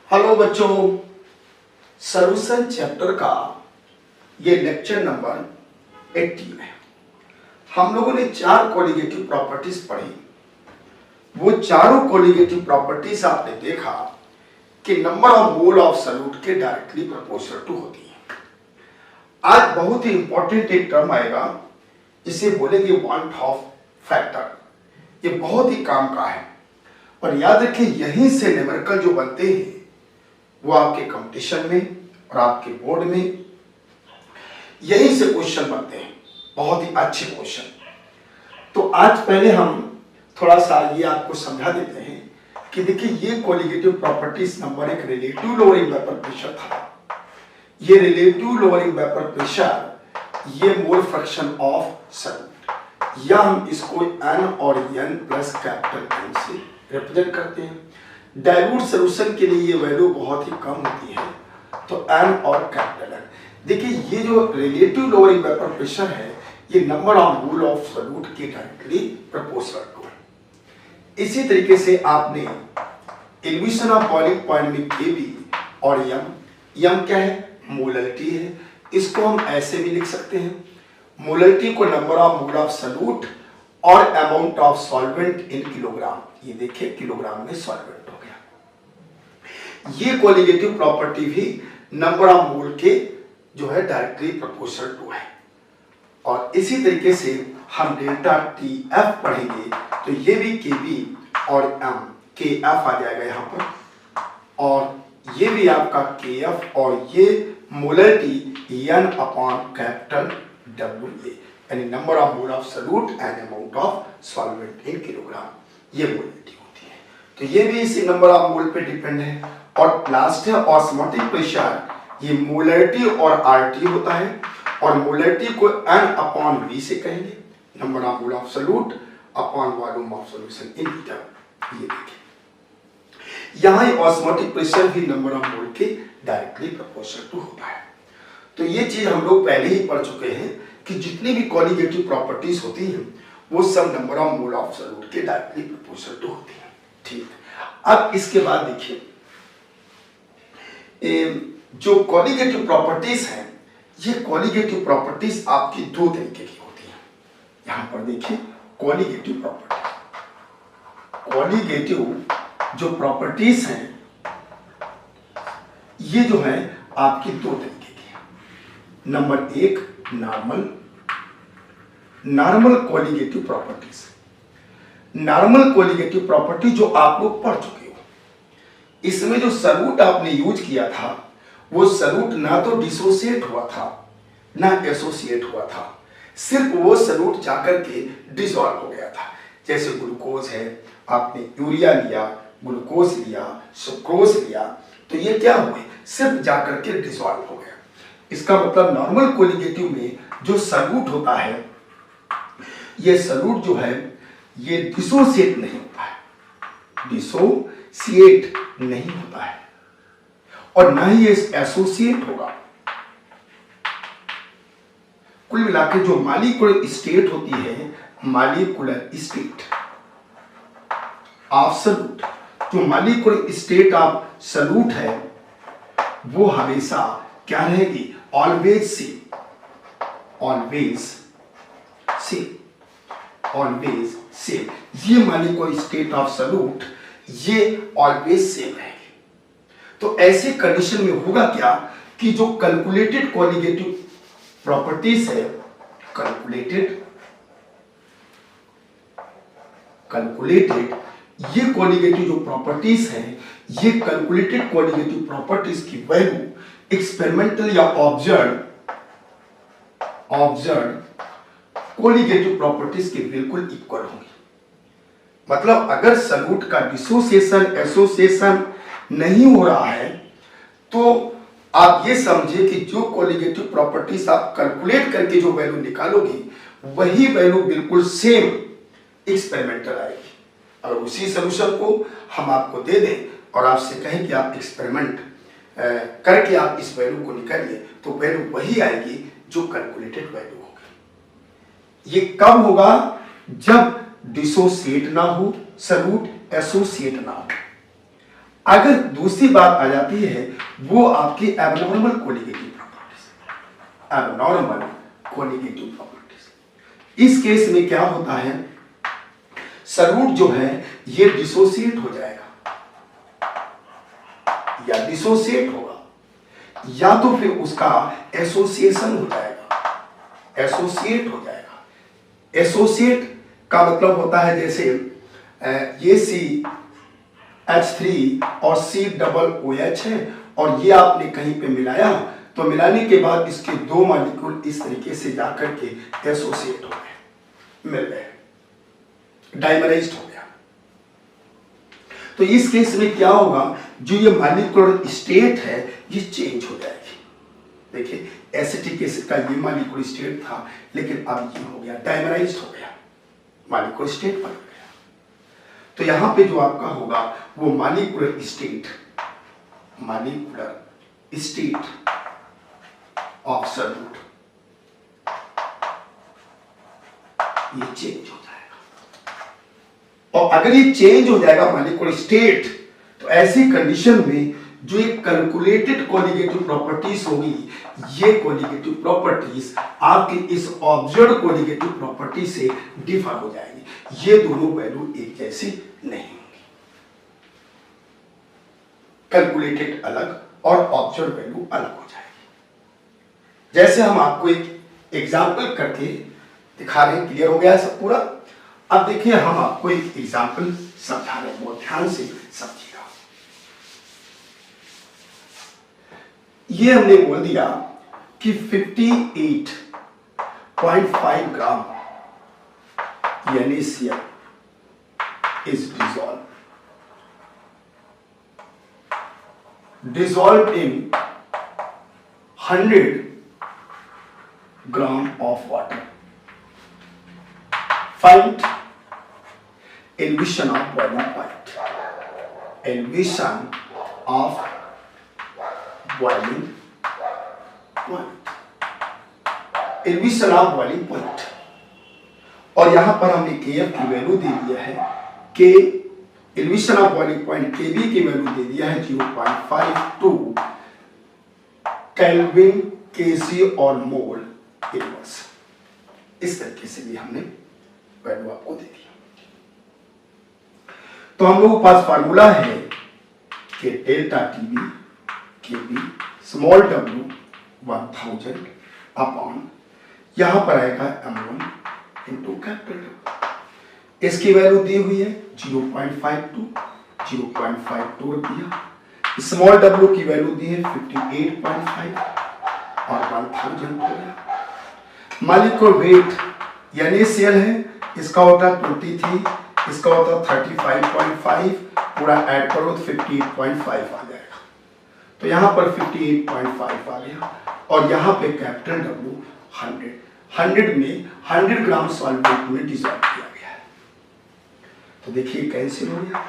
Hello बच्चों, solution chapter का ये लेक्चर नंबर 18 है। हम लोगों ने 4 कोलिगेटिव प्रॉपर्टीज पढ़ी। वो चारों कोलिगेटिव प्रॉपर्टीज आपने देखा कि number of mole of solute के डायरेक्टली प्रोपोर्शनल टू होती है। आज बहुत ही इंपॉर्टेंट एक टर्म आएगा, इसे बोलेंगे वांट ऑफ फैक्टर। ये बहुत ही काम का है और याद रखिए यहीं से न्यूमेरिकल जो बनते हैं वो आपके कंपटीशन में और आपके बोर्ड में यहीं से क्वेश्चन बनते हैं, बहुत ही अच्छे क्वेश्चन। तो आज पहले हम थोड़ा सा ये आपको समझा देते हैं कि देखिए ये कोलिगेटिव प्रॉपर्टीज नंबर एक रिलेटिव लोअरिंग वेपर प्रेशर था। ये रिलेटिव लोअरिंग वेपर प्रेशर ये मोल फ्रैक्शन ऑफ सॉल्यूट, या हम इसको एन और एन प्लस कैपिटल एन से रिप्रेजेंट करते हैं। डाइल्यूट सॉल्यूशन के लिए ये वैल्यू बहुत ही कम होती है, तो एन और कैपिटल एन। देखिए ये जो रिलेटिव लोअरिंग वेपर प्रेशर है ये number of mole of solute के डायरेक्टली प्रोपोर्शनल टू है। इसी तरीके से आपने एलिवेशन ऑफ बॉइलिंग पॉइंट में केबी और यम क्या है, मोलरिटी है। इसको हम ऐसे भी लिख सकते हैं, मोलरिटी को number of mole of solute और amount of solvent in kilogram. ये देखिए किलोग्राम में सॉल्वेंट हो गया। ये कोलिगेटिव प्रॉपर्टी भी नंबर ऑफ मोल के जो है डायरेक्टली प्रोपोर्शनल टू है। और इसी तरीके से हम डेल्टा टी एफ पढ़ेंगे तो ये भी के बी और एम के एफ आ जाएगा यहाँ पर, और ये भी आपका के एफ और ये molarity N upon capital W A, यानी number of mole of solute and amount of solvent in kilogram, ये मोलरिटी होती है। तो ये भी इसी नंबर ऑफ मोल पे डिपेंड है। और लास्ट है ऑस्मोटिक प्रेशर, ये मोलरिटी और आरटी होता है, और मोलरिटी को एन अपॉन वी से कहेंगे, number of mole of solute upon volume of solution in litre. ये देखिए यहाँ ऑस्मोटिक प्रेशर भी नंबर ऑफ मोल के डायरेक्टली प्रोपोर्शनल टू होता है। तो ये चीज हम लोग पहले ही पढ़ चुके हैं कि जितनी भी कोलिगेटिव प्रॉपर्टीज होती हैं वो सब number of mole of solute के डायरेक्टली प्रोपोर्शनल टू होती है। ठीक, अब इसके बाद देखिए जो कोलिगेटिव प्रॉपर्टीज हैं, ये कोलिगेटिव प्रॉपर्टीज आपकी दो तरीके की होती हैं। यहां पर देखिए कोलिगेटिव प्रॉपर्टी, कोलिगेटिव जो प्रॉपर्टीज हैं ये जो है आपकी दो तरीके की है। नंबर एक normal colligative properties. Normal colligative property जो आप लोग पढ़ चुके हो, इसमें जो सॉल्यूट आपने यूज किया था वो सॉल्यूट ना तो डिसोसिएट हुआ था ना एसोसिएट हुआ था, सिर्फ वो सॉल्यूट जाकर के डिसॉल्व हो गया था। जैसे ग्लूकोज है, आपने यूरिया लिया, ग्लूकोज लिया, सुक्रोज लिया, तो ये क्या हुए, सिर्फ जाकर के डिसॉल्व हो गया। इसका मतलब नॉर्मल कोलिगेटिव में जो सॉल्यूट होता है, ये सॉल्यूट जो है ये डिसोसिएट नहीं होता है, डिसोसिएट नहीं होता है, और ना ही ये एसोसिएट होगा। कुल मिलाकर जो मॉलिक्यूलर स्टेट होती है, मॉलिक्यूलर स्टेट ऑफ सॉल्यूट, जो मॉलिक्यूलर स्टेट ऑफ सॉल्यूट है वो हमेशा क्या रहेगी, always same, always same, always same. ये मॉलिक्यूलर स्टेट ऑफ सॉल्यूट ये ऑलवेज सेम रहेगी। तो ऐसी कंडीशन में होगा क्या कि जो कैलकुलेटेड कोलिगेटिव प्रॉपर्टीज है, कैलकुलेटेड ये कोलिगेटिव जो प्रॉपर्टीज है, ये कैलकुलेटेड कोलिगेटिव प्रॉपर्टीज की वैल्यू एक्सपेरिमेंटल या ऑब्जर्व कोलिगेटिव प्रॉपर्टीज के बिल्कुल इक्वल होंगी। मतलब अगर सॉल्यूट का डिसोसिएशन एसोसिएशन नहीं हो रहा है तो आप ये समझिए कि जो कोलिगेटिव प्रॉपर्टीज आप कैलकुलेट करके जो वैल्यू निकालोगे वही वैल्यू बिल्कुल सेम एक्सपेरिमेंटल आएगी। अगर उसी सॉल्यूशन को हम आपको दे दें और आपसे कहें कि आप एक्सपेरिमेंट करके आप इस वैल्यू को निकालिए, तो वैल्यू वही आएगी जो कैलकुलेटेड वैल्यू होगी। ये कब होगा, जब डिसोसिएट ना हो सॉल्यूट, एसोसिएट ना हो। अगर दूसरी बात आ जाती है वो आपकी abnormal colligative properties, abnormal colligative properties. इस केस में क्या होता है, सॉल्यूट जो है ये डिसोसिएट हो जाएगा या डिसोसिएट होगा, या तो फिर उसका एसोसिएशन हो जाएगा, एसोसिएट हो जाएगा। एसोसिएट का मतलब होता है जैसे ये CH3 और COOH है और ये आपने कहीं पे मिलाया, तो मिलाने के बाद इसके दो मॉलिक्यूल इस तरीके से जाकर के एसोसिएट हो गए, मिल गए, डाइमराइज्ड हो गया। तो इस केस में क्या होगा, जो ये मॉलिक्यूलर स्टेट है ये चेंज हो जाएगी। देखिए एसिटिक एसिड का ये मॉलिक्यूलर स्टेट था, लेकिन अब ये हो गया डाइमराइज्ड हो गया, मॉलिक्यूलर स्टेट बन गया। तो यहां पे जो आपका होगा वो मॉलिक्यूलर स्टेट ऑफ सॉल्यूट ये चेंज हो जाएगा। और अगर ये चेंज हो जाएगा मॉलिक्यूलर स्टेट, तो ऐसी कंडीशन में जो एक कैलकुलेटेड कोलिगेटिव प्रॉपर्टीज होगी, ये कोलिगेटिव प्रॉपर्टीज आपके इस ऑब्जर्व्ड कोलिगेटिव प्रॉपर्टी से डिफर हो जाएंगी। ये दोनों वैल्यू एक जैसी नहीं होंगी, कैलकुलेटेड अलग और ऑब्जर्व्ड वैल्यू अलग हो जाएगी। जैसे हम आपको एक एग्जाम्पल करके दिखा रहे हैं, क्लियर हो गया है सब पूरा। अब देखिए हम आपको एक एग्जाम्पल समझा रहे हैं, बहुत ध्यान से समझिएगा। ये हमने बोल दिया कि 58.5 ग्राम NaCl is dissolved in 100 gram of water. Find elevation of boiling point. Elevation of boiling point. Elevation of boiling point. और यहां पर हमने Kf की वैल्यू दे दिया है, के elevation of boiling point Kb की वैल्यू दे दिया है 0.52 केल्विन Kg और मोल इनवर्स। इस तरीके से भी हमने वैल्यू आपको दे दिया। तो हम लोगों के पास फार्मूला है कि delta TB Kb small w 1000 upon यहां पर आएगा m1 इंटू कैपिटल W। इसकी वैल्यू दी हुई है 0.52 रुपया। स्मॉल w की वैल्यू दी है 58.5 और 1000 हो गया। मॉलिक्यूलर वेट NaCl है, इसका होता 23, इसका होता 35.5, पूरा ऐड करो तो 58.5 आ जाएगा। तो यहां पर 58.5 आ गया और यहां पे कैपिटल W 100 में 100 ग्राम सॉल्वेंट में डिसॉल्व किया गया है। तो देखिए कैंसिल हो गया,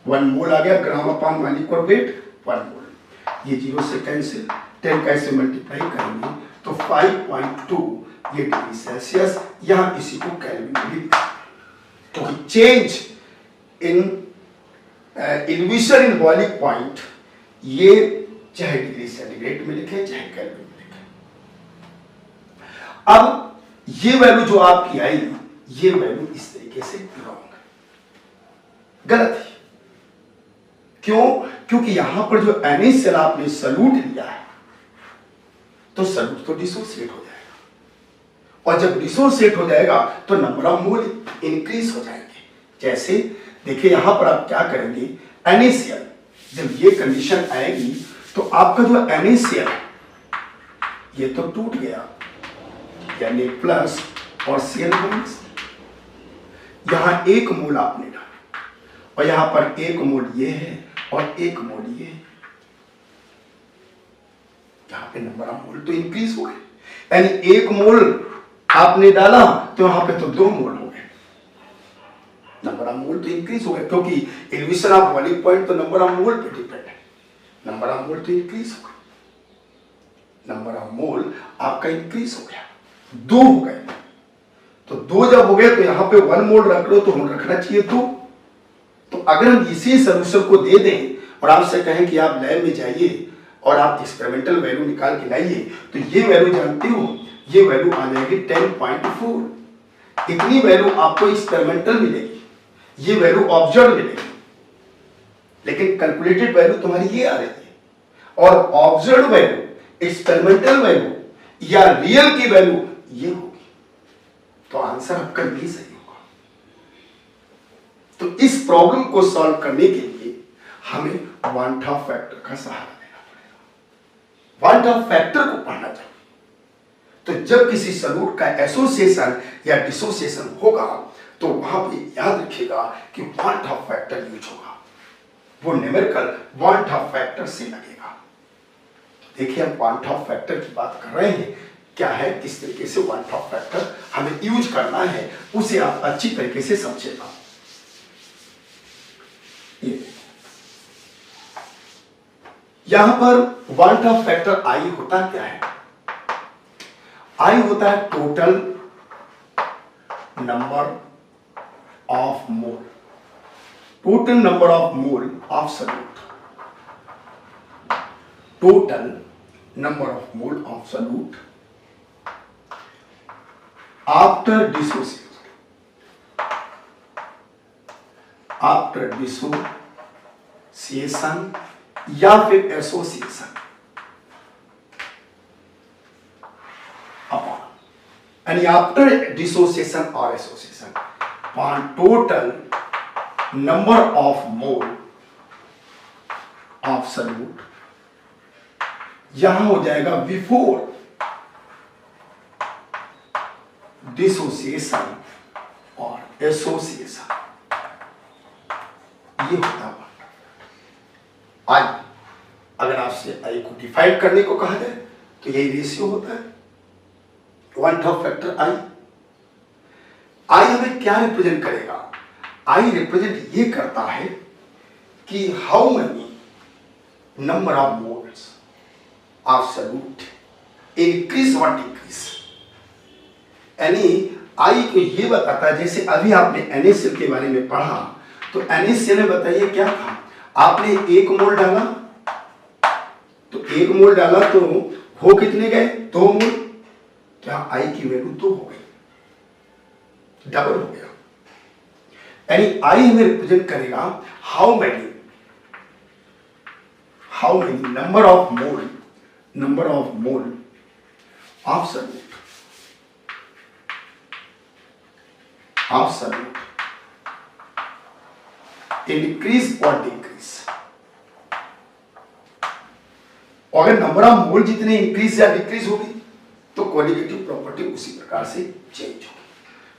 1 मोल आ गया, ग्राम अपॉन मॉलिक्यूलर वेट 1 मोल। ये 0 से कैंसिल, 10 कैसे मल्टीप्लाई करेंगे तो 5.2 ये डिग्री सेल्सियस, यहां इसी को केल्विन में लिखा, क्योंकि change in evolution in boiling point ये चाहे डिग्री सेंटीग्रेड में लिखे चाहे केल्विन में लिखे। अब ये वैल्यू जो आपकी आई, ये वैल्यू इस तरीके से रॉन्ग है, गलत है। क्यों? क्योंकि यहां पर जो NaCl आपने सॉल्यूट लिया है, तो सॉल्यूट तो डिसोसिएट हो जाएगा, और जब डिसोसिएट हो जाएगा तो नंबर ऑफ मोल इंक्रीज हो जाएंगे। जैसे देखिए यहां पर आप क्या करेंगे, NaCl जब ये कंडीशन आएगी तो आपका जो NaCl ये तो टूट गया, यानी प्लस और Cl माइनस। यहां 1 मोल आपने डाला और यहां पर 1 मोल ये है और 1 मोल ये है, यहां पे नंबर ऑफ मोल तो इंक्रीज हो गए, यानी 1 मोल आपने डाला तो यहां पे तो 2 मोल हो गए, नंबर ऑफ मोल तो इंक्रीज हो गए, क्योंकि एलिवेशन ऑफ बॉइलिंग पॉइंट तो नंबर ऑफ मोल पे डिपेंड है। नंबर ऑफ मोल तो इंक्रीज हो गए, नंबर ऑफ मोल आपका इंक्रीज हो गया, 2 हो गए। तो 2 जब हो गए तो यहां पे 1 मोल रख लो, तो रखना चाहिए 2। तो अगर हम इसी सॉल्यूशन को दे दें और आपसे कहें कि आप लैब में जाइए और आप एक्सपेरिमेंटल वैल्यू निकाल के लाइए, तो ये वैल्यू जानते हो, ये वैल्यू आ जाएगी 10.4। इतनी वैल्यू आपको एक्सपेरिमेंटल मिलेगी, ये वैल्यू ऑब्जर्व मिलेगी, लेकिन कैलकुलेटेड वैल्यू तुम्हारी ये आ रही है। और ऑब्जर्व वैल्यू, एक्सपेरिमेंटल वैल्यू या रियल की वैल्यू ये होगी, तो आंसर आपका भी सही होगा। तो इस प्रॉब्लम को सॉल्व करने के लिए हमें वन टॉप फैक्टर का सहारा लेना पड़ेगा। वन टॉप फैक्टर को पढ़ना चाहिए। तो जब किसी सॉल्यूट का एसोसिएशन या डिसोसिएशन होगा तो वहां पे याद रखिएगा कि वन टॉप फैक्टर यूज होगा, वो न्यूमेरिकल वन टॉप फैक्टर से लगेगा। देखिए हम वन टॉप फैक्टर की बात कर रहे हैं, क्या है, किस तरीके से वन टॉप फैक्टर हमें यूज करना है, उसे आप अच्छी तरीके से समझेगा। यहां पर वन टॉप फैक्टर आई होता क्या है? आई होता है total number of mole, total number of mole of solute, total number of mole of solute after dissociation, after dissociation या फिर एसोसिएशन अपॉन, यानी आफ्टर डिसोसिएशन और association upon total number of mole of solute, यहां हो जाएगा before dissociation और association, ये होता है आई। अगर आपसे आई को डिफाइन करने को कहा जाए तो यही रेशियो होता है, वन टॉप फैक्टर आई। आई हमें क्या रिप्रेजेंट करेगा? आई रिप्रेजेंट ये करता है कि how many number of moles of solute increase और डिक्रीज, यानी आई को ये बताता है, जैसे अभी आपने NaCl के बारे में पढ़ा, तो NaCl में बताइए क्या था, आपने 1 मोल डाला, तो 1 मोल डाला तो हो कितने गए? 2 मोल। क्या आई की वैल्यू 2 हो गई, डबल हो गया। यानी आई हमें रिप्रेजेंट करेगा how many number of mole of solute increase और डिक्रीज। अगर नंबर ऑफ मोल जितने इंक्रीज या डिक्रीज होगी तो क्वालिटेटिव प्रॉपर्टी उसी प्रकार से चेंज होगी।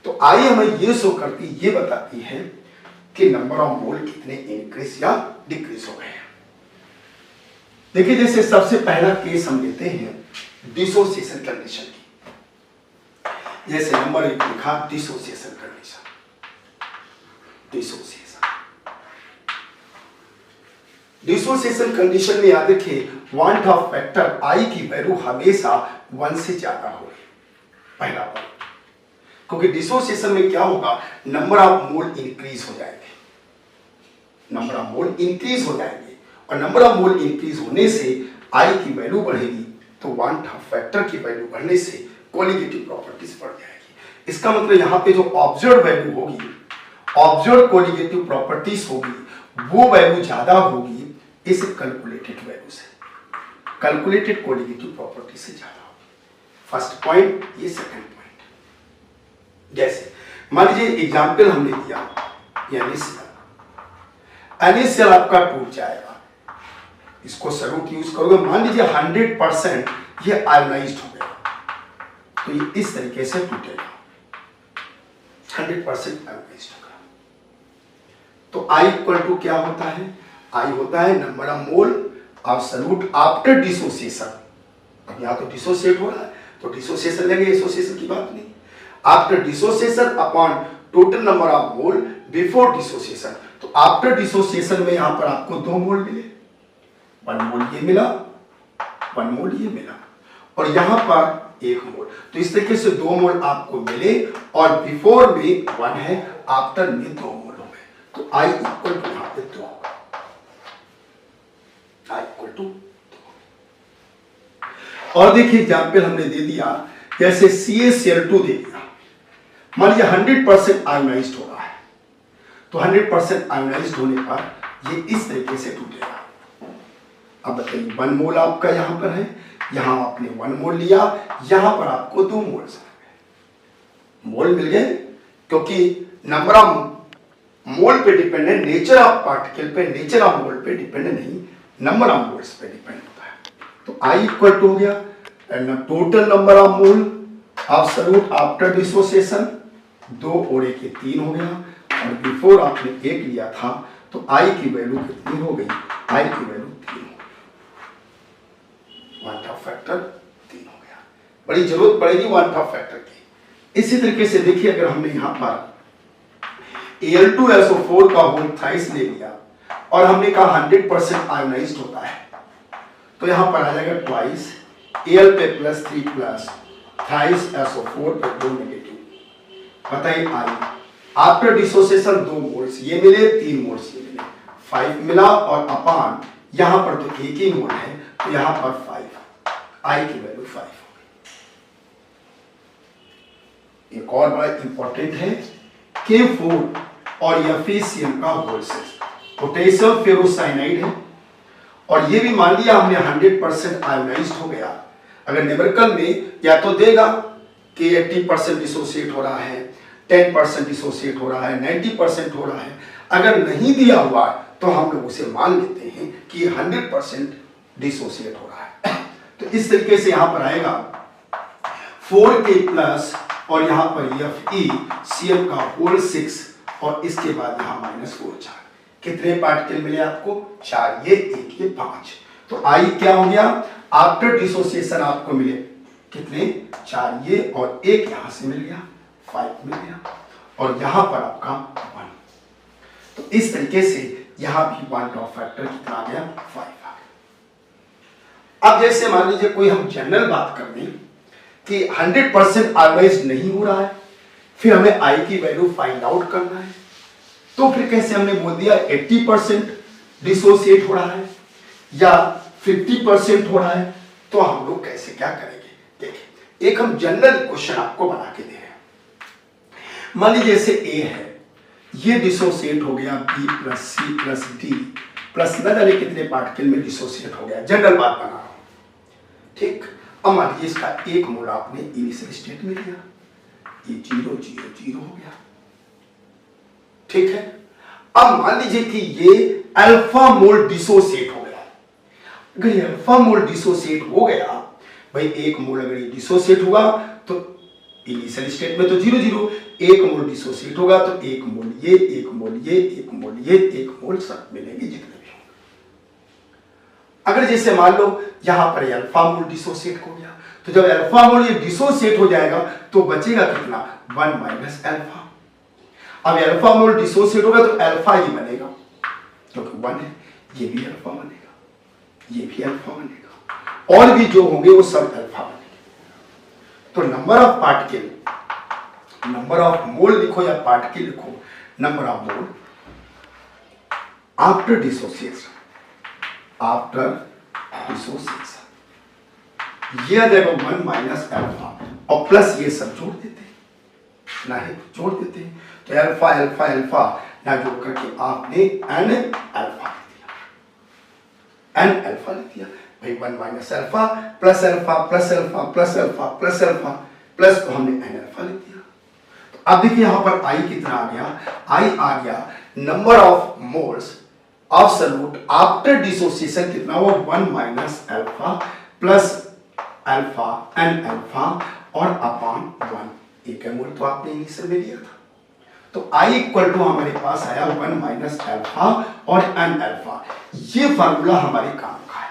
तो आई हमें ये शो करती, ये बताती है कि नंबर ऑफ मोल कितने इंक्रीज या डिक्रीज हो गए हैं। देखिए जैसे सबसे पहला केस हम लेते हैं डिसोसिएशन कंडीशन की। जैसे नंबर 1 लिखा डिसोसिएशन कंडीशन, डिसोसिएशन कंडीशन में याद रखिए वन टॉप फैक्टर आई की वैल्यू हमेशा 1 से ज्यादा होगी, पहला पॉइंट। क्योंकि डिसोसिएशन में क्या होगा, नंबर ऑफ मोल इंक्रीज हो जाएंगे, नंबर ऑफ मोल इंक्रीज हो जाएंगे, और नंबर ऑफ मोल इंक्रीज होने से आई की वैल्यू बढ़ेगी, तो वन टॉप फैक्टर की वैल्यू बढ़ने से क्वालिटेटिव प्रॉपर्टीज बढ़ जाएगी। इसका मतलब यहाँ पे जो ऑब्जर्व वैल्यू होगी, ऑब्जर्व क्वालिटेटिव प्रॉपर्टीज होगी, वो वैल्यू ज्यादा होगी इस कैलकुलेटेड वैल्यू से, कैलकुलेटेड क्वालिटेटिव प्रॉपर्टी से ज्यादा होगी। फर्स्ट पॉइंट, ये सेकंड पॉइंट। जैसे मान लीजिए एग्जाम्पल हमने दिया NaCl आपका टूट जाएगा, इसको सॉल्यूट यूज करोगे, मान लीजिए 100% ये आयोनाइज्ड हो गया, तो ये इस तरीके से टूटेगा, 100% आयोनाइज्ड होगा। तो I इक्वल टू क्या होता है? I होता है number of mole of solute after dissociation. अब यहाँ तो डिसोसिएट हो रहा है तो डिसोसिएशन लेंगे, एसोसिएशन की बात नहीं। After dissociation upon total number of mole before dissociation, तो आफ्टर डिसोसिएशन में यहां पर आपको 2 मोल मिले, 1 मोल ये मिला, 1 मोल ये मिला, और यहां पर 1 मोल। तो इस तरीके से 2 मोल आपको मिले, और बिफोर में 1 है, आफ्टर में 2 मोल हो गए, तो आई इक्वल टू यहां पे 2 होगा। टू। और देखिए एग्जाम्पल हमने दे दिया, जैसे CaCl2 दे दिया, मान लीजिए 100% आयोनाइज्ड हो रहा है, तो 100% आयोनाइज्ड होने पर ये इस तरीके से टूटेगा। अब बताइए 1 मोल आपका यहां पर है, यहां आपने 1 मोल लिया, यहां पर आपको 2 मोल मोल मिल गए, क्योंकि नंबर ऑफ मोल पे डिपेंड है, नेचर ऑफ पार्टिकल पे, नेचर ऑफ मोल पे डिपेंड नहीं, नंबर ऑफ मोल्स पे डिपेंड होता है। तो I इक्वल टू हो गया total number of mole absolute after dissociation, 2 और 1 3 हो गया, और बिफोर आपने 1 लिया था, तो I की वैल्यू कितनी हो गई, I की वैल्यू 3 हो गई, 1 ऑफ फैक्टर 3 हो गया। बड़ी जरूरत पड़ेगी 1 ऑफ फैक्टर की। इसी तरीके से देखिए, अगर हमने यहां पर Al2SO4 का होल थ्राइस ले लिया और हमने कहा 100% आयोनाइज्ड होता है, तो यहां पर आ जाएगा ट्वाइस Al पे +3 प्लस थ्राइस SO4 पे 2 नेगेटिव। बताइए आई आफ्टर डिसोसिएशन 2 मोल्स ये मिले, 3 मोल्स ये मिले, 5 मिला, और अपान यहां पर तो एक ही मोल है, तो यहां पर 5, आई की वैल्यू 5 हो गई। एक और बड़ा इंपॉर्टेंट है K4 और FeCl का होल सेट, पोटेशियम फेरोसाइनाइड है, और ये भी मान लिया हमने 100% आयोनाइज्ड हो गया। अगर न्यूमेरिकल में या तो देगा कि 80% डिसोसिएट हो रहा है, 10% डिसोसिएट हो रहा है, 90% हो रहा है, अगर नहीं दिया हुआ तो हम लोग उसे मान लेते हैं कि 100% डिसोसिएट हो रहा है। तो इस तरीके से यहां पर आएगा 4K प्लस, और यहां पर FeCl का होल 6, और इसके बाद यहां -4 4। कितने पार्टिकल मिले आपको, 4, ये 1 ये 5। तो I क्या हो गया, आफ्टर डिसोसिएशन आपको मिले कितने, 4 ये, और 1 यहां से मिल गया, 5 मिल गया, और यहां पर आपका 1। तो इस तरीके से यहां भी 1 ऑफ फैक्टर कितना आ गया, 5 आ गया। अब जैसे मान लीजिए कोई हम जनरल बात कर दें कि 100% आयोनाइज्ड नहीं हो रहा है, फिर हमें I की वैल्यू फाइंड आउट करना है, तो फिर कैसे, हमने बोल दिया 80% डिसोसिएट हो रहा है या 50% हो रहा है, तो हम लोग कैसे क्या करेंगे। देखिए एक हम जनरल इक्वेशन आपको बना के दे रहे हैं। मान लीजिए जैसे A है, ये डिसोसिएट हो गया B + C + D प्लस न जाने कितने पार्टिकल में डिसोसिएट हो गया, जनरल बात बना रहा हूं, ठीक। अब मान लीजिए इसका 1 मोल आपने इनिशियल स्टेट में लिया, ये 0 0 0 हो गया, ठीक है। अब मान लीजिए कि ये अल्फा मोल डिसोसिएट हो गया। अगर ये अल्फा मोल डिसोसिएट हो गया, भाई 1 मोल अगर ये डिसोसिएट हुआ तो इनिशियल स्टेट में तो 0 0, 1 मोल डिसोसिएट होगा तो 1 मोल ये, 1 मोल ये, 1 मोल ये, 1 मोल सब मिलेंगे जितने भी होंगे। अगर जैसे मान लो यहां पर अल्फा मोल डिसोसिएट हो गया, तो जब अल्फा मोल ये डिसोसिएट हो जाएगा तो बचेगा कितना, 1 माइनस अल्फा। अब अल्फा मोल डिसोसिएट होगा तो अल्फा ही बनेगा, क्योंकि 1 है, ये भी अल्फा बनेगा, ये भी अल्फा बनेगा, और भी जो होंगे वो सब अल्फा बनेंगे। तो number of particle, number of मोल लिखो या पार्टिकल लिखो, number of mole after dissociation, after dissociation, ये आ जाएगा 1 माइनस अल्फा, और प्लस ये सब जोड़ देते हैं, ना है जोड़ देते हैं, तो अल्फा अल्फा अल्फा ना जोड़ करके आपने एन अल्फा लिख दिया, एन अल्फा लिख दिया। भाई 1 minus alpha plus alpha plus alpha plus alpha plus alpha plus, तो हमने एन अल्फा लिख दिया। तो अब देखिए यहां पर आई कितना आ गया, आई आ गया number of moles absolute after dissociation कितना हुआ, 1 minus alpha plus alpha n alpha और अपॉन 1, एक मोल तो आपने इनिशियल में लिया था। तो I इक्वल टू हमारे पास आया 1 माइनस अल्फा और एन अल्फा। ये फार्मूला हमारे काम का है,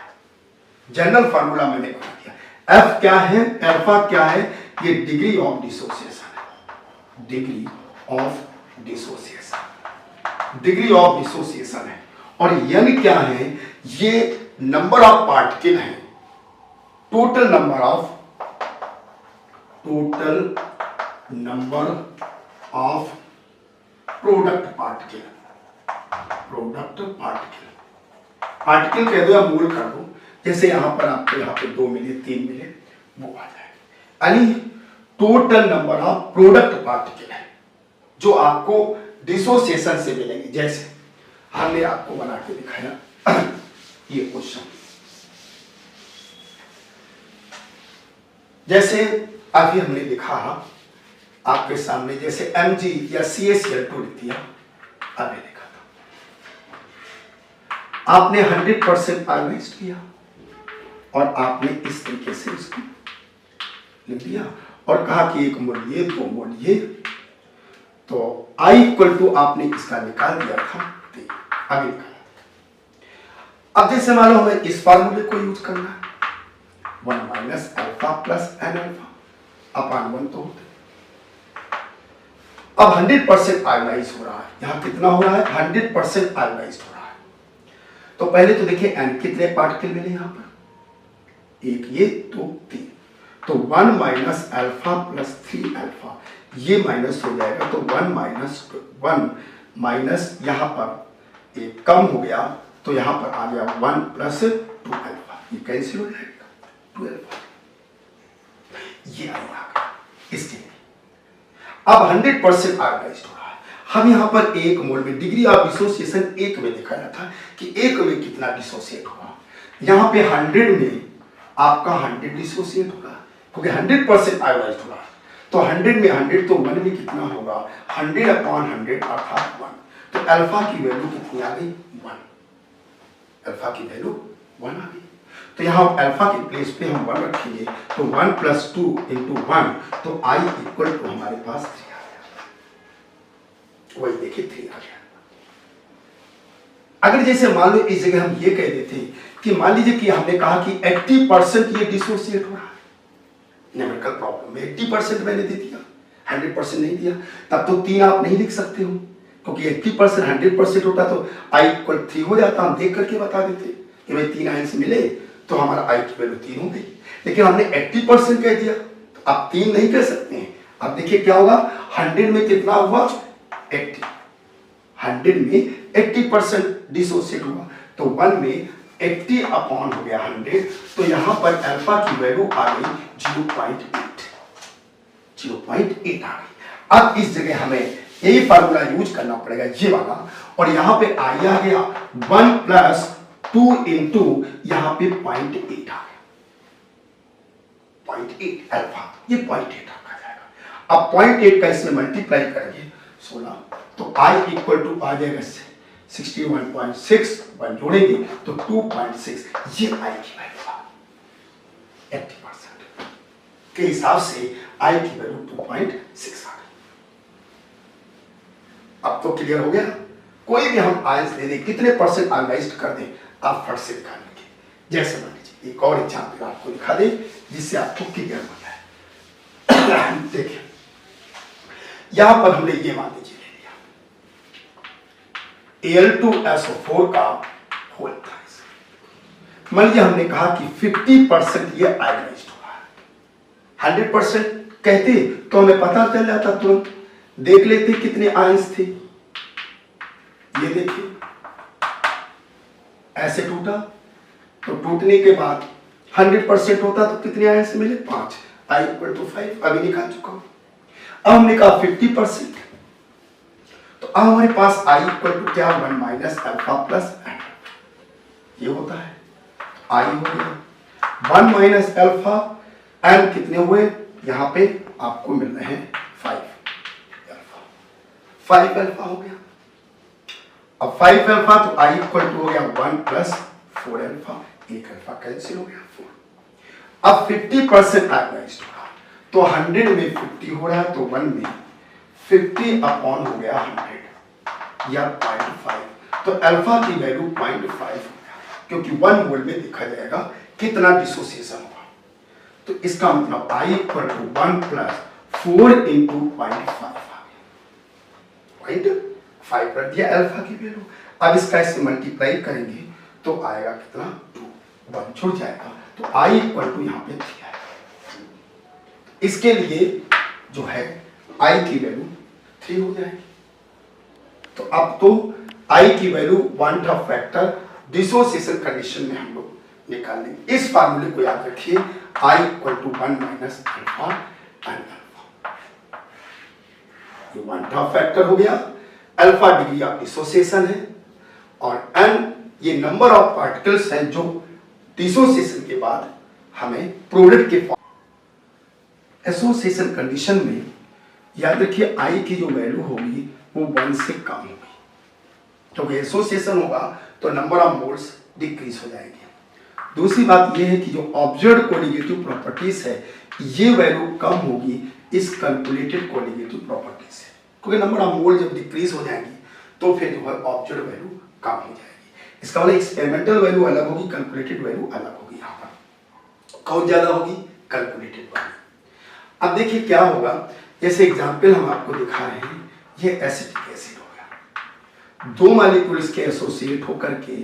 जनरल फार्मूला मैंने बना दिया। F क्या है, अल्फा क्या है, ये डिग्री ऑफ डिसोसिएशन है, degree of dissociation, degree of dissociation है। और n क्या है, ये नंबर ऑफ पार्टिकल है, total number of product particle, product particle, particle कह दो या मोल कर दो, जैसे यहाँ पर आपको यहाँ पे 2 मिले 3 मिले वो आ जाएगा। यानी total number of product particle है जो आपको डिसोसिएशन से मिलेंगे। जैसे हमने आपको बना के दिखाया ये क्वेश्चन, जैसे अभी हमने लिखा आपके सामने, जैसे Mg या CaCl2 लिख दिया, अभी लिखा था आपने 100% आयोनाइज्ड किया और आपने इस तरीके से इसको लिख दिया और कहा कि 1 मोल ये 2 मोल ये, तो I इक्वल टू आपने इसका निकाल दिया था, आगे निकाला। अब जैसे मान लो हमें इस फार्मूले को यूज करना है, 1 minus alpha plus n alpha upon 1 तो होता है। अब 100% आयोनाइज हो रहा है, यहां कितना हो रहा है 100% आयोनाइज हो रहा है। तो पहले तो देखिए एन कितने पार्टिकल मिले यहां पर, 1 ये 2 3, तो 1 माइनस अल्फा प्लस 3 अल्फा ये माइनस हो जाएगा, तो 1 माइनस यहां पर एक कम हो गया तो यहां पर आ गया 1 प्लस 2 अल्फा, ये कैंसिल हो जाएगा 2 अल्फा, ये आ गया इसके लिए। अब 100% आयोनाइज्ड हो रहा है। हम यहां पर 1 मोल में डिग्री ऑफ डिसोसिएशन 1 में दिखाया था कि 1 में कितना डिसोसिएट होगा, यहां पे 100 में आपका 100 डिसोसिएट होगा क्योंकि 100% आयोनाइज्ड हो रहा है। तो 100 में 100 तो 1 में कितना होगा 100 अपॉन 100 अर्थात 1, तो अल्फा की वैल्यू कितनी आ गई 1, अल्फा की वैल्यू 1 आ गई। तो यहाँ अल्फा के प्लेस पे हम 1 रखेंगे, तो 1 प्लस 2 इंटू 1, तो I इक्वल टू हमारे पास 3 आ गया, वही देखिए 3 आ गया। अगर जैसे मान लो इस जगह हम ये कह देते कि मान लीजिए कि हमने कहा कि 80% ये डिसोसिएट हो रहा है, न्यूमेरिकल प्रॉब्लम में 80% मैंने दे दिया, 100% नहीं दिया, तब तो 3 आप नहीं लिख सकते हो क्योंकि 80% 100% होता तो I इक्वल 3 हो जाता, हम देख करके बता देते कि भाई 3 आंसर मिले तो हमारा I की वैल्यू 3 हो गई। लेकिन हमने 80% कह दिया तो आप 3 नहीं कह सकते हैं। अब देखिए क्या होगा, 100 में कितना हुआ 80, 100 में 80% डिसोसिएट हुआ, तो 1 में 80 अपॉन हो गया 100, तो यहां पर अल्फा की वैल्यू आ गई 0.8, 0.8 आ गई। अब इस जगह हमें यही फार्मूला यूज करना पड़ेगा ये वाला, और यहां पे I आ गया 1 प्लस 2 इंटू यहां पे 0.8 आ गया, 0.8 अल्फा, ये 0.8 आ जाएगा। अब 0.8 का इसमें मल्टीप्लाई करेंगे 16, तो I इक्वल टू आ जाएगा 61.6, 1 जोड़ेंगे तो 2.6, ये I की वैल्यू आ गई। 80% के हिसाब से I की वैल्यू 2.6 आ गई। अब तो क्लियर हो गया, कोई भी हम आयंस दे दें, कितने परसेंट आयोनाइज्ड कर दें, आप फट से दिखा लेंगे। जैसे मान लीजिए एक और एग्जाम्पल आपको दिखा दें जिससे आपको क्लियर हो जाए। देखिए यहां पर हमने ये मान लीजिए ले लिया Al2SO4 का होल था, मान लीजिए हमने कहा कि 50% ये आयोनाइज्ड हुआ है, 100% कहते तो हमें पता चल जाता, तुरंत देख लेते कितने आयंस थे। ये देखिए ऐसे टूटा, तो टूटने के बाद 100% होता तो कितने आयंस मिले 5, I इक्वल टू 5 अभी निकाल चुका हूं। अब हमने कहा 50%, तो अब हमारे पास I इक्वल टू क्या 1 माइनस अल्फा प्लस एन, ये होता है I हो गया 1 माइनस अल्फा, एन कितने हुए यहां पे आपको मिल रहे हैं 5 अल्फा हो गया। अब 5 अल्फा तो I इक्वल टू हो गया 1 प्लस 4 अल्फा, 1 अल्फा कैंसिल हो गया 4। अब 50% आयोनाइज्ड होगा, तो 100 में 50 हो रहा है, तो 1 में 50 अपॉन हो गया 100 या 0.5, तो अल्फा की वैल्यू 0.5 हो गया, क्योंकि 1 मोल में देखा जाएगा कितना डिसोसिएशन होगा। तो इसका मतलब I equal to 1 plus 4 into 0.5 5 कर दिया अल्फा की वैल्यू। अब इसका इससे मल्टीप्लाई करेंगे तो आएगा कितना 2, 1 छूट जाएगा, तो I इक्वल टू यहाँ पे 3 आएगा। इसके लिए जो है I की वैल्यू 3 हो जाएगी। तो अब तो I की वैल्यू 1 था फैक्टर डिसोसिएशन कंडीशन में हम लोग निकाल लेंगे। इस फार्मूले को याद रखिए, I equal to 1 minus alpha n alpha. ये 1/2 फैक्टर हो गया। अल्फा डिग्री ऑफ डिसोसिएशन है और n ये नंबर ऑफ पार्टिकल्स हैं जो डिसोसिएशन के बाद हमें प्रोडक्ट के एसोसिएशन कंडीशन में याद रखिए I की जो वैल्यू होगी वो 1 से कम होगी, क्योंकि एसोसिएशन होगा तो नंबर ऑफ मोल्स डिक्रीज हो जाएंगे। दूसरी बात यह है कि जो ऑब्जर्व्ड कोलिगेटिव प्रॉपर्टीज है ये वैल्यू कम होगी इस कैलकुलेटेड कोलिगेटिव प्रॉपर्टी से, क्योंकि नंबर ऑफ मोल जब डिक्रीज हो जाएंगी तो फिर जो है ऑब्जर्व्ड वैल्यू कम हो जाएगी। इसका मतलब एक्सपेरिमेंटल वैल्यू अलग होगी, कैलकुलेटेड वैल्यू अलग होगी। यहाँ पर कौन ज्यादा होगी? Calculated value. अब देखिए क्या होगा, जैसे एग्जाम्पल हम आपको दिखा रहे हैं, ये एसिटिक एसिड हो गया, 2 मॉलिक्यूल्स के एसोसिएट होकर के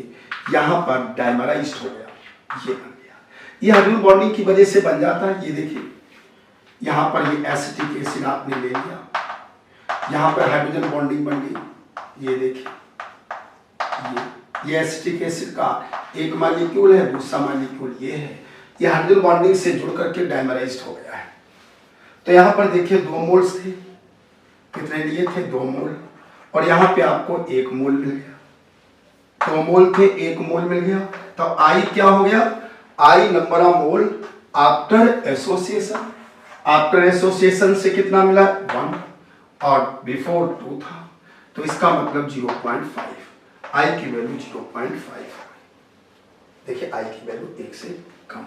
यहाँ पर डाइमराइज्ड हो गया, ये बन गया। ये हाइड्रोजन बॉन्डिंग की वजह से बन जाता है। ये देखिए यहाँ पर ये एसिटिक एसिड आपने ले लिया, यहाँ पर हाइड्रोजन बॉन्डिंग बन गई। ये देखिए ये एसिटिक एसिड का एक मॉलिक्यूल है, दूसरा मॉलिक्यूल ये है, ये हाइड्रोजन बॉन्डिंग से जुड़ करके डाइमराइज्ड हो गया है। तो यहाँ पर देखिए 2 मोल्स थे, कितने लिए थे? 2 मोल, और यहाँ पे आपको 1 मोल मिल गया। 2 मोल थे, 1 मोल मिल गया, तो I क्या हो गया? I number of mole after association. After association से कितना मिला? 1, और बिफोर 2 था, तो इसका मतलब 0.5। I की वैल्यू 0.5। देखिए I की वैल्यू 1 से कम।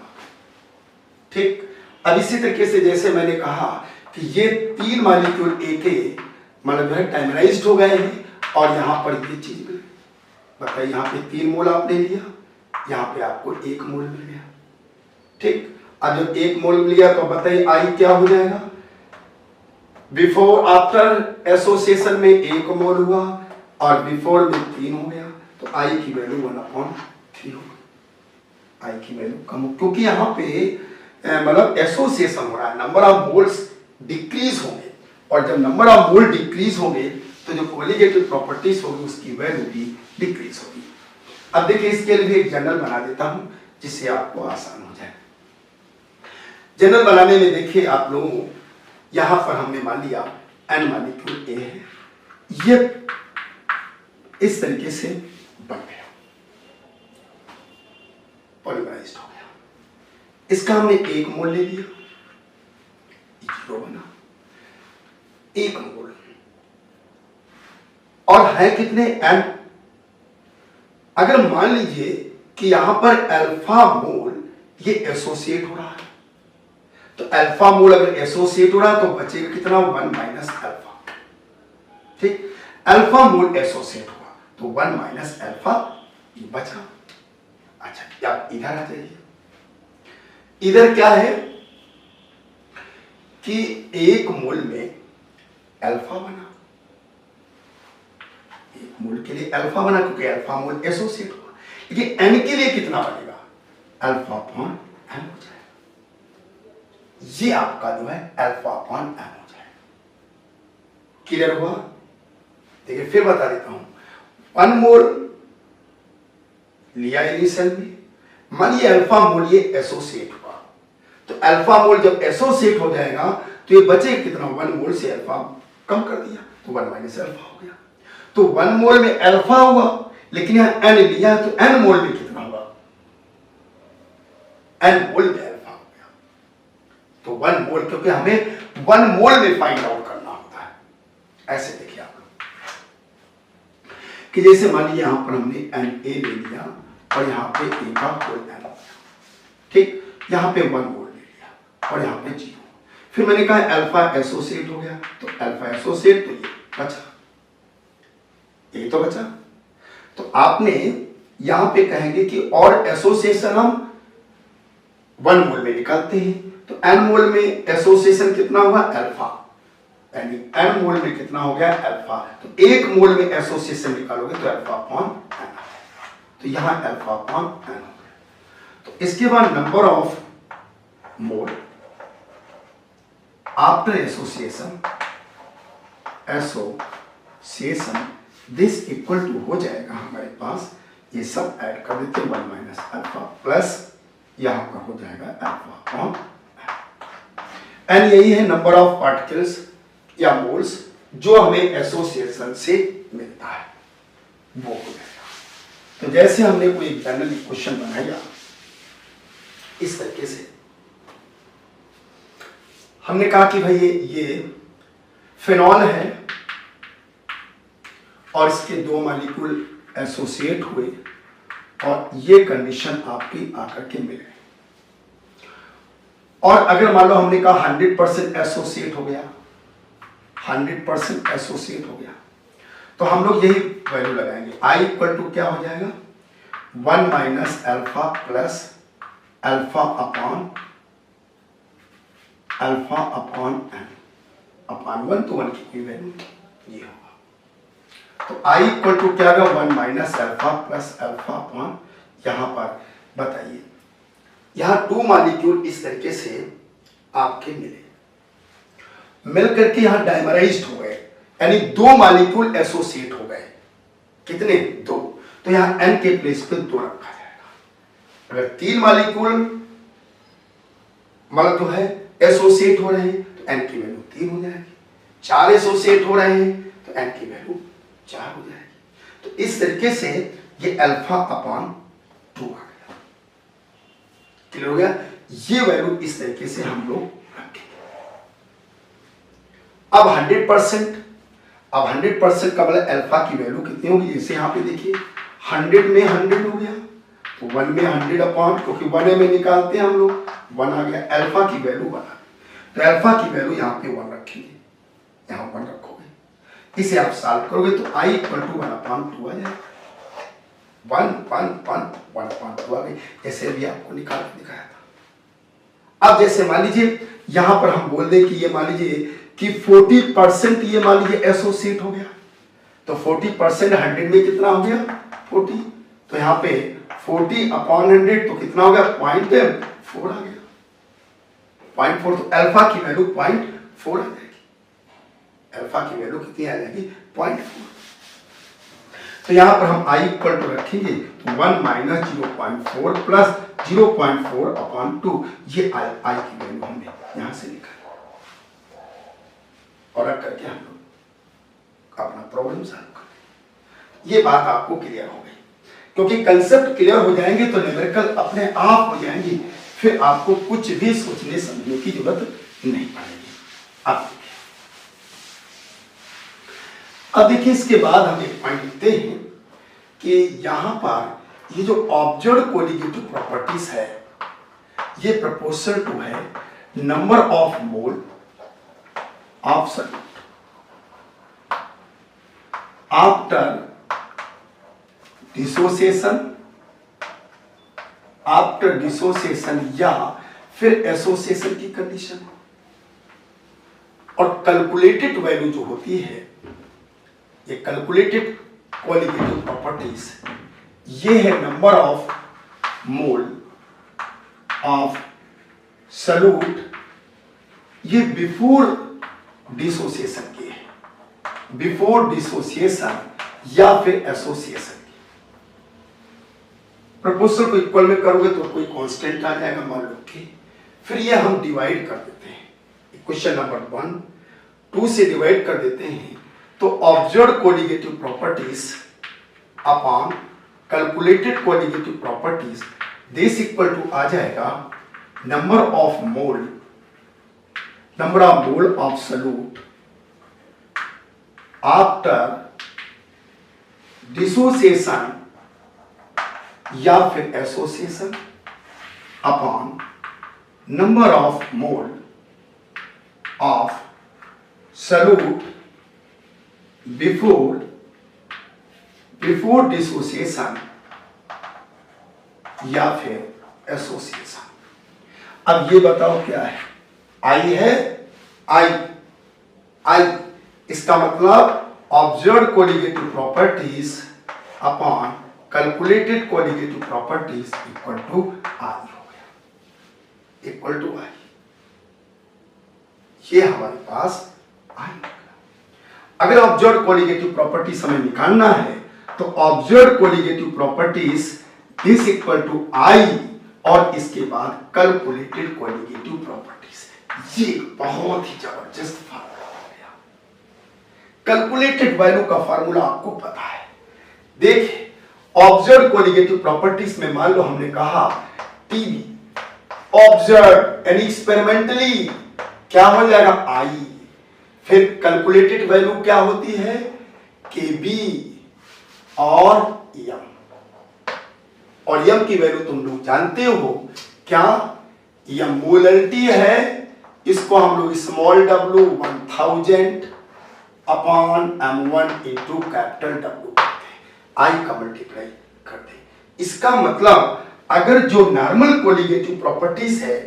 ठीक, अब इसी तरीके से जैसे मैंने कहा कि ये 3 मॉलिक्यूल एक मतलब जो है डाइमराइज्ड हो गए हैं और यहाँ पर ये चीज मिल गई। बताइए यहाँ पे 3 मोल आपने लिया, यहाँ पे आपको 1 मोल मिल गया। ठीक, अब जब 1 मोल मिल गया तो बताइए I क्या हो जाएगा? बिफोर आफ्टर एसोसिएशन में 1 मोल हुआ और बिफोर में 3 हो गया, तो I की वैल्यू 1/3 होगी। I की वैल्यू कम, क्योंकि यहाँ पे मतलब एसोसिएशन हो रहा है, नंबर ऑफ मोल्स डिक्रीज होंगे, और जब नंबर ऑफ मोल डिक्रीज होंगे तो जो कोलिगेटिव प्रॉपर्टीज होगी उसकी वैल्यू भी डिक्रीज होगी। अब देखिए इसके लिए भी एक जनरल बना देता हूं जिससे आपको आसान हो जाए। जनरल बनाने में देखिए आप लोगों, यहां पर हमने मान लिया n मॉलिक्यूल A है, ये इस तरीके से बन गया, पॉलीमराइज्ड हो गया। इसका हमने 1 मोल ले लिया, 0 बना, 1 मोल, और है कितने? n। अगर मान लीजिए कि यहां पर अल्फा मोल ये एसोसिएट हो रहा है, तो अल्फा मोल अगर एसोसिएट हो रहा है तो बचेगा कितना? 1 माइनस अल्फा। ठीक, अल्फा मोल एसोसिएट हुआ तो 1 माइनस अल्फा ये बचा। अच्छा, आप इधर आ जाइए। इधर क्या है कि 1 मोल में अल्फा बना, 1 मोल के लिए अल्फा बना क्योंकि अल्फा मोल एसोसिएट हुआ, लेकिन n के लिए कितना बनेगा? अल्फा अपॉन n हो जाएगा। ये आपका जो है अल्फा अपॉन n हो जाएगा। क्लियर हुआ? देखिए फिर बता देता हूं। 1 मोल लिया इनिशियल में, मानिए अल्फा मोल ये एसोसिएट हुआ, तो अल्फा मोल जब एसोसिएट हो जाएगा तो ये बचे कितना? 1 मोल से अल्फा कम कर दिया तो 1 माइनस अल्फा हो गया। तो 1 मोल में अल्फा हुआ, लेकिन यहां n लिया तो n मोल में कितना हुआ? n मोल में अल्फा हो गया। तो 1 मोल, क्योंकि हमें 1 मोल में फाइंड आउट करना होता है। ऐसे देखिए आप लोग कि जैसे मान लीजिए यहां पर हमने Na ले लिया और यहाँ पे A का होल n हो गया। ठीक, यहाँ पे 1 मोल ले लिया और यहाँ पे 0। फिर मैंने कहा अल्फा एसोसिएट हो गया, तो अल्फा एसोसिएट, तो ये बचा, ये तो बचा। तो आपने यहाँ पे कहेंगे कि और एसोसिएशन हम 1 मोल में निकालते हैं, तो n मोल में एसोसिएशन कितना हुआ? अल्फा, यानी n मोल में कितना हो गया? अल्फा। तो 1 मोल में एसोसिएशन निकालोगे तो अल्फा अपॉन n, तो यहाँ अल्फा अपॉन n हो गया। तो इसके बाद number of mole after association this equal to हो जाएगा हमारे पास ये सब ऐड कर देते हैं 1 माइनस अल्फा प्लस यहाँ पर हो जाएगा अल्फा अपॉन एन। यही है नंबर ऑफ पार्टिकल्स या मोल्स जो हमें एसोसिएशन से मिलता है, वो हो जाएगा। तो जैसे हमने कोई जनरल क्वेश्चन बनाया इस तरीके से, हमने कहा कि भाई ये फिनॉल है और इसके 2 मॉलिक्यूल एसोसिएट हुए और ये कंडीशन आपकी आकर के मिले। और अगर मान लो हमने कहा 100% एसोसिएट हो गया, 100% एसोसिएट हो गया, तो हम लोग यही वैल्यू लगाएंगे। I इक्वल टू क्या हो जाएगा 1 minus alpha plus alpha upon n upon 1 तो 1 की कोई वैल्यू ये होगा। तो I इक्वल टू क्या होगा 1 minus alpha plus alpha upon, यहां पर बताइए यहां 2 मॉलिक्यूल इस तरीके से आपके मिले, मिल करके यहां डाइमराइज्ड हो गए, यानी 2 मॉलिक्यूल एसोसिएट हो गए। कितने 2, तो यहां n के प्लेस पे 2 रखा जाएगा। अगर 3 मॉलिक्यूल मतलब तो है एसोसिएट हो रहे हैं तो n की वैल्यू 3 हो जाएगी, 4 एसोसिएट हो रहे हैं तो n की वैल्यू 4 हो जाएगी। तो इस तरीके से ये अल्फा अपॉन 2 आ गया। क्लियर हो गया? ये वैल्यू इस तरीके से हम लोग रखेंगे। अब 100%, अब 100% का मतलब अल्फा की वैल्यू कितनी होगी, जैसे यहाँ पे देखिए 100 में 100 हो गया तो 1 में 100 अपॉन, क्योंकि 1 में निकालते हैं हम लोग, 1 आ गया, अल्फा की वैल्यू 1 आ गई। तो अल्फा की वैल्यू यहाँ पे 1 रखेंगे, यहाँ 1 रखोगे, इसे आप सॉल्व करोगे तो I इक्वल टू 1 अपॉन 2 आ जाएगा। 1 अपॉन 2 आ गई, जैसे अभी आपको निकाल के दिखाया था। अब जैसे मान लीजिए यहां पर हम बोल दें कि ये मान लीजिए कि 40% ये मान लीजिए एसोसिएट हो गया, तो 40% 100 में कितना हो गया 40, तो यहाँ पे 40 अपॉन 100 तो कितना हो गया 0.4 आ गया, 0.4। तो अल्फा की वैल्यू 0.4 आ जाएगी, अल्फा की वैल्यू कितनी आ जाएगी 0.4। तो यहां पर हम I इक्वल टू रखेंगे तो 1 माइनस 0.4 प्लस 0.4 अपॉन 2, ये I की वैल्यू हमने यहां से निकाली और रख करके हम लोग अपना प्रॉब्लम सॉल्व करें। ये बात आपको क्लियर हो गई, क्योंकि कंसेप्ट क्लियर हो जाएंगे तो न्यूमेरिकल अपने आप हो जाएंगी, फिर आपको कुछ भी सोचने समझने की जरूरत नहीं पड़ेगी। अब देखिए इसके बाद हम एक पॉइंट लिखते हैं कि यहां पर ये जो ऑब्जर्व्ड कोलिगेटिव प्रॉपर्टीज है ये प्रोपोर्शनल टू है number of mole of solute after dissociation या फिर एसोसिएशन की कंडीशन। और कैलकुलेटेड वैल्यू जो होती है, ये कैलकुलेटेड कोलिगेटिव प्रॉपर्टीज, ये है number of mole of solute, ये बिफोर डिसोसिएशन के है, बिफोर डिसोसिएशन या फिर एसोसिएशन की। प्रपोजल को इक्वल में करोगे तो कोई कांस्टेंट आ जाएगा मान लो कि, फिर ये हम डिवाइड कर देते हैं, इक्वेशन नंबर 1 2 से डिवाइड कर देते हैं, तो observed colligative properties upon calculated colligative properties, this equal to आ जाएगा number of mole of solute after dissociation या फिर association upon number of mole of solute before dissociation या फिर एसोसिएशन। अब ये बताओ क्या है, I है, I इसका मतलब observed colligative properties upon calculated colligative properties equal to I हो गया, इक्वल टू I। ये हमारे पास I। अगर ऑब्जर्व्ड कोलिगेटिव प्रॉपर्टीज हमें निकालना है तो observe colligative properties is equal to I और इसके बाद कैलकुलेटेड कोलिगेटिव प्रॉपर्टीज। ये बहुत ही जबरदस्त फार्मूला हो गया। कैलकुलेटेड वैल्यू का फार्मूला आपको पता है। देखिए ऑब्जर्व कोलिगेटिव प्रॉपर्टीज में मान लो हमने कहा टीबी ऑब्जर्व यानी एक्सपेरिमेंटली क्या हो जाएगा आई, फिर कैलकुलेटेड वैल्यू क्या होती है केबी और एम, और एम की वैल्यू तुम लोग जानते हो क्या, यह मोलरिटी है, इसको हम लोग small w 1000 upon m1 into capital W करते हैं, आई का मल्टीप्लाई करते हैं। इसका मतलब अगर जो नॉर्मल कोलिगेटिव प्रॉपर्टीज है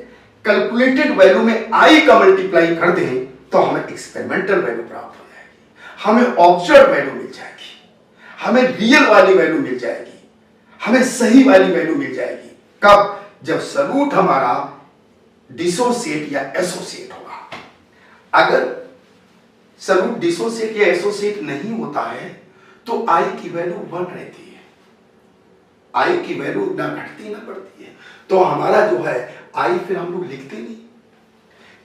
कैलकुलेटेड वैल्यू में आई का मल्टीप्लाई कर दें तो हमें एक्सपेरिमेंटल वैल्यू प्राप्त हो जाएगी, हमें ऑब्जर्व वैल्यू मिल जाएगी, हमें रियल वाली वैल्यू मिल जाएगी, हमें सही वाली वैल्यू मिल जाएगी। कब? जब सलूट हमारा डिसोसिएट या एसोसिएट होगा। अगर सलूट डिसोसिएट या एसोसिएट नहीं होता है तो आई की वैल्यू 1 रहती है, आई की वैल्यू ना घटती ना बढ़ती है, तो हमारा जो है आई फिर हम लोग लिखते नहीं।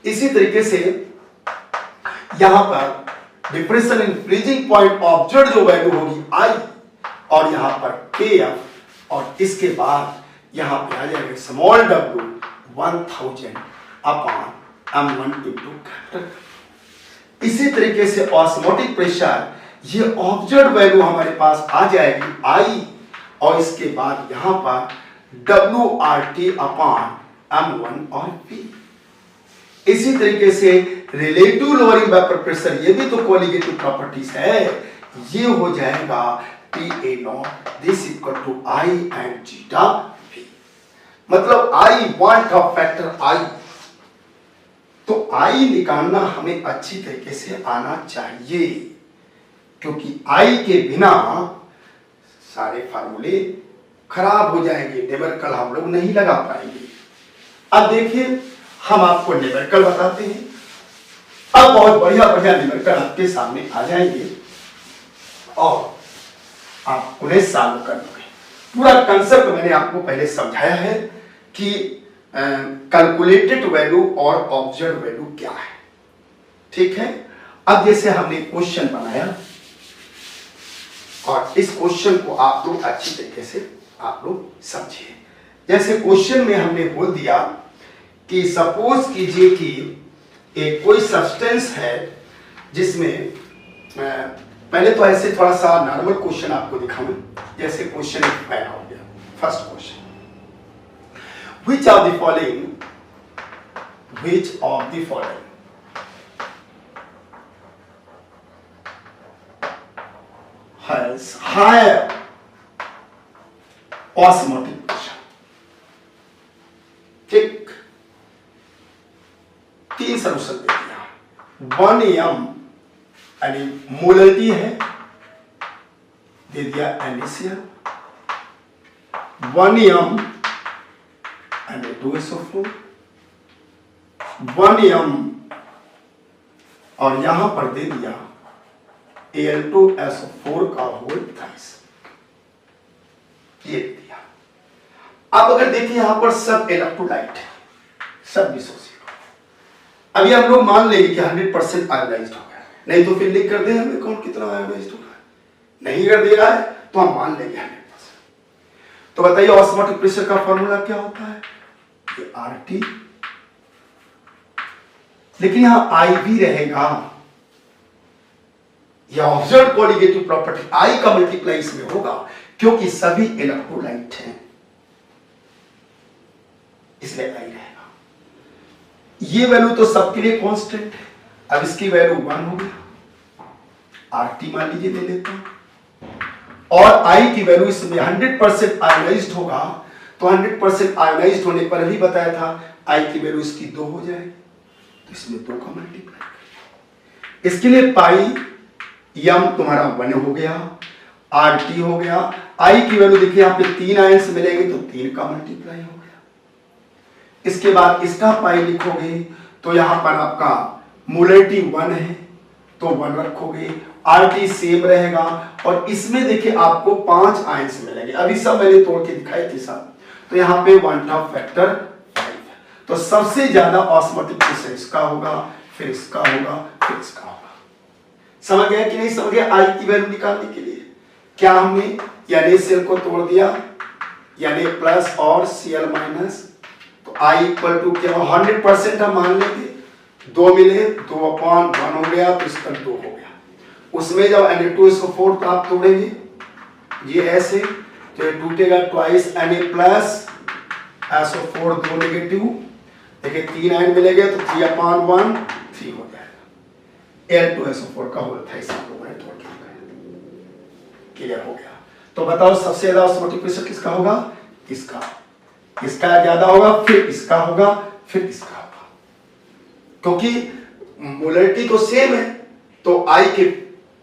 इसी तरीके से यहां पर depression in freezing point observe जो वैल्यू होगी आई, और यहां पर केएफ, और इसके बाद यहां पे आ जाएगा small w 1000 upon m1 into capital. इसी तरीके से ऑस्मोटिक प्रेशर, ये ऑब्जर्व वैल्यू हमारे पास आ जाएगी आई, और इसके बाद यहां पर WRT अपॉन M1 और P। इसी तरीके से रिलेटिव लोअरिंग वेपर प्रेशर, ये भी तो कोलिगेटिव प्रॉपर्टीज है, ये हो जाएगा PA0 this equal to I and zeta P। मतलब I want of factor I, तो I निकालना हमें अच्छी तरीके से आना चाहिए, क्योंकि I के बिना सारे फार्मूले खराब हो जाएंगे, न्यूमेरिकल हम लोग नहीं लगा पाएंगे। अब देखिए हम आपको न्यूमेरिकल बताते हैं। अब बहुत बढ़िया बढ़िया न्यूमेरिकल आपके सामने आ जाएंगे और आप उन्हें सॉल्व कर लोगे। पूरा कंसेप्ट मैंने आपको पहले समझाया है कि कैलकुलेटेड वैल्यू और ऑब्जर्व वैल्यू क्या है, ठीक है। अब जैसे हमने क्वेश्चन बनाया और इस क्वेश्चन को आप लोग अच्छी तरीके से आप लोग समझिए। जैसे क्वेश्चन में हमने बोल दिया कि सपोज कीजिए कि एक कोई सब्सटेंस है जिसमें पहले तो ऐसे थोड़ा सा नॉर्मल क्वेश्चन आपको दिखाऊं। जैसे क्वेश्चन एक पैदा हो गया, first question, which of the following has higher osmotic pressure। ठीक, 3 सॉल्यूशन दे दिया। 1 m यानी मोलरिटी है, दे दिया NaCl, 1 m Na2SO4, 1 m और यहां पर दे दिया Al2SO4 का होल थ्राइस, ये दिया। अब अगर देखिए यहां पर सब इलेक्ट्रोलाइट है, सब डिसोसिएट। अभी हम लोग मान लेंगे कि 100% आयोनाइज्ड हो गया, नहीं तो फिर लिख कर दे हमें कौन कितना आयोनाइज्ड होगा, नहीं कर दे रहा है तो हम मान लेंगे 100%। तो बताइए ऑस्मोटिक प्रेशर का फॉर्मूला क्या होता है, ये RT, लेकिन यहां I भी रहेगा। यह ऑब्जर्व कोलिगेटिव प्रॉपर्टी I का मल्टीप्लाई इसमें होगा क्योंकि सभी इलेक्ट्रोलाइट हैं, इसलिए I रहेगा। ये वैल्यू तो सबके लिए कांस्टेंट है। अब इसकी वैल्यू 1 हो गया, RT मान लीजिए दे लेता हूं, और I की वैल्यू इसमें 100% आयोनाइज्ड होगा, तो 100% आयोनाइज्ड होने पर भी बताया था I की वैल्यू इसकी 2 हो जाएगी, तो इसमें 2 का मल्टीप्लाई। इसके लिए पाई यम तुम्हारा 1 हो गया, RT हो गया, I की वैल्यू देखिए यहाँ पे 3 आयंस मिलेंगे तो 3 का मल्टीप्लाई हो गया। इसके बाद इसका पाई लिखोगे तो यहां पर आपका मोलरिटी 1 है तो 1 रखोगे, RT सेम रहेगा और इसमें देखिए आपको 5 आयंस मिलेंगे। अभी सब मैंने तोड़ के दिखाई थी सब। तो यहाँ पे 1 था फैक्टर 5। तो सबसे ज्यादा ऑस्मोटिक प्रेशर इसका होगा, फिर इसका होगा, फिर इसका होगा। समझ गया कि नहीं समझ गया? आई की वैल्यू निकालने के लिए क्या हमने यानी सेल को तोड़ दिया, यानी प्लस और Cl माइनस। तो I इक्वल टू क्या 100% हम मान लेंगे, 2 मिले 2/1 हो गया, तो इसका 2 हो गया। उसमें जब Na2SO4 तो आप तोड़ेंगे ये ऐसे, तो ये टूटेगा twice Na plus SO4 2 negative, देखिए 3 आयन मिलेंगे तो 3/1 3 हो जाएगा। Al2SO4 का होल था, इस आप लोगों ने तोड़ के क्लियर हो गया। तो बताओ सबसे ज्यादा ऑस्मोटिक प्रेशर किसका होगा? इसका। इसका ज्यादा होगा, फिर इसका होगा, फिर इसका होगा, क्योंकि मोलरिटी तो सेम है। तो आई के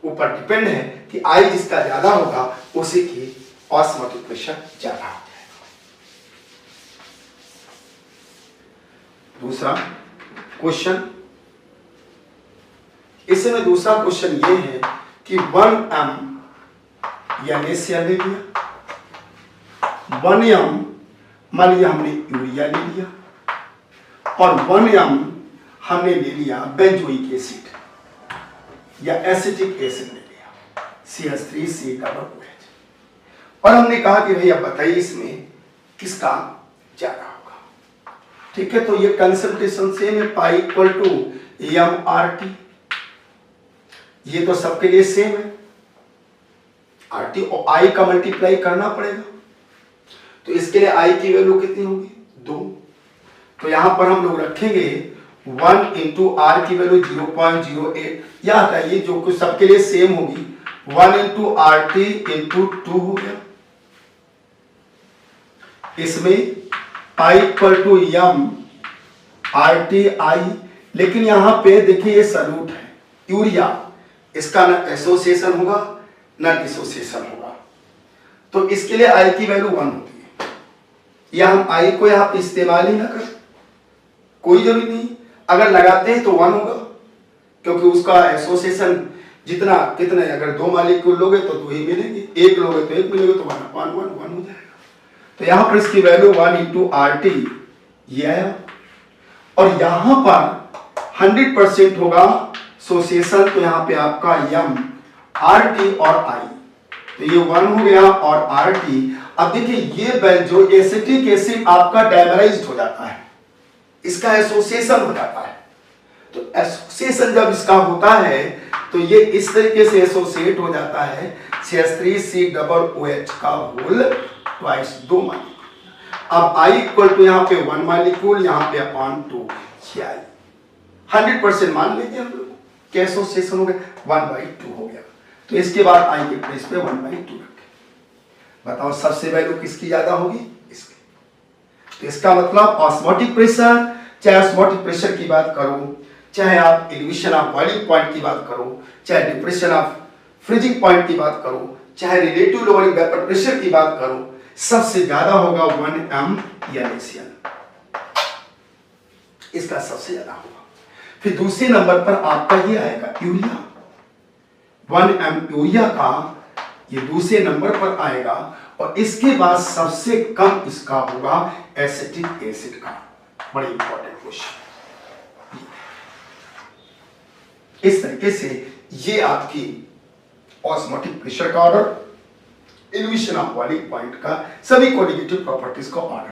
ऊपर डिपेंड है कि आई जिसका ज्यादा होगा उसी की ऑस्मोटिक प्रेशर ज्यादा हो जाएगा। दूसरा क्वेश्चन, इसमें दूसरा क्वेश्चन ये है कि 1m यानी से ले लिया, 1m मान लिया हमने यूरिया ले लिया, और 1m हमने ले लिया बेंजोइक एसिड या एसिटिक एसिड ले लिया CH3COOH, और हमने कहा कि भैया बताइए इसमें किसका ज्यादा होगा। ठीक है, तो ये कंसंट्रेशन सेम है, पाई इक्वल टू MRT, ये तो सबके लिए सेम है। RT और I का मल्टीप्लाई करना पड़ेगा, तो इसके लिए I की वैल्यू कितनी होगी 2। तो यहां पर हम लोग रखेंगे 1 इंटू R की वैल्यू 0.08, या हटाइए जो कुछ सबके लिए सेम होगी, 1 इंटू RT इंटू 2 हो गया। इसमें I इक्वल टू MRTI, लेकिन यहां पे देखिए ये सल्यूट है यूरिया, इसका ना एसोसिएशन होगा ना डिसोसिएशन होगा, तो इसके लिए I की वैल्यू 1 होती है। या हम I को यहां पे इस्तेमाल ही ना कर, कोई जरूरी नहीं, अगर लगाते हैं तो 1 होगा, क्योंकि उसका एसोसिएशन जितना कितना है, अगर 2 मॉलिक्यूल लोगे तो 2 ही मिलेंगे, 1 लोगे तो 1 मिलेगा, तो 1/1 हो जाएगा। तो यहां पर इसकी वैल्यू 1 इंटू RT ये आया, और यहां पर 100% होगा एसोसिएशन, तो यहां पे आपका M RT और I, तो ये 1 हो गया और RT। अब देखिए ये बेंजो एसिटिक एसिड आपका डायमराइज्ड हो जाता है, इसका एसोसिएशन हो जाता है। तो एसोसिएशन जब इसका होता है तो ये इस तरीके से एसोसिएट हो जाता है CH3COOH का होल ट्वाइस 2 मॉलिक्यूल। अब I इक्वल टू यहाँ पे 1 मॉलिक्यूल, यहाँ पे अपॉन 2 I 100% मान लीजिए हम लोग क्या एसोसिएशन हो गया 1/2 हो गया। तो इसके बाद I के प्लेस पे 1/2 रखें। बताओ सबसे वैल्यू किसकी ज्यादा होगी? इसकी। तो इसका मतलब ऑस्मोटिक प्रेशर, चाहे ऑस्मोटिक प्रेशर की बात करो, चाहे आप इल्यूशन ऑफ बॉइलिंग पॉइंट की बात करो, चाहे डिप्रेशन ऑफ फ्रीजिंग पॉइंट की बात करो, चाहे रिलेटिव लोअरिंग वेपर प्रेशर की बात करो, सबसे ज्यादा होगा 1m या Cl, इसका सबसे ज्यादा होगा। फिर दूसरे नंबर पर आपका ये आएगा यूरिया, 1m यूरिया का ये दूसरे नंबर पर आएगा, और इसके बाद सबसे कम इसका होगा एसिटिक एसिड का। बड़ी इंपॉर्टेंट क्वेश्चन। इस तरीके से ये आपकी ऑस्मोटिक प्रेशर का order, evolution of boiling point का, सभी क्वालिटेटिव प्रॉपर्टीज का ऑर्डर।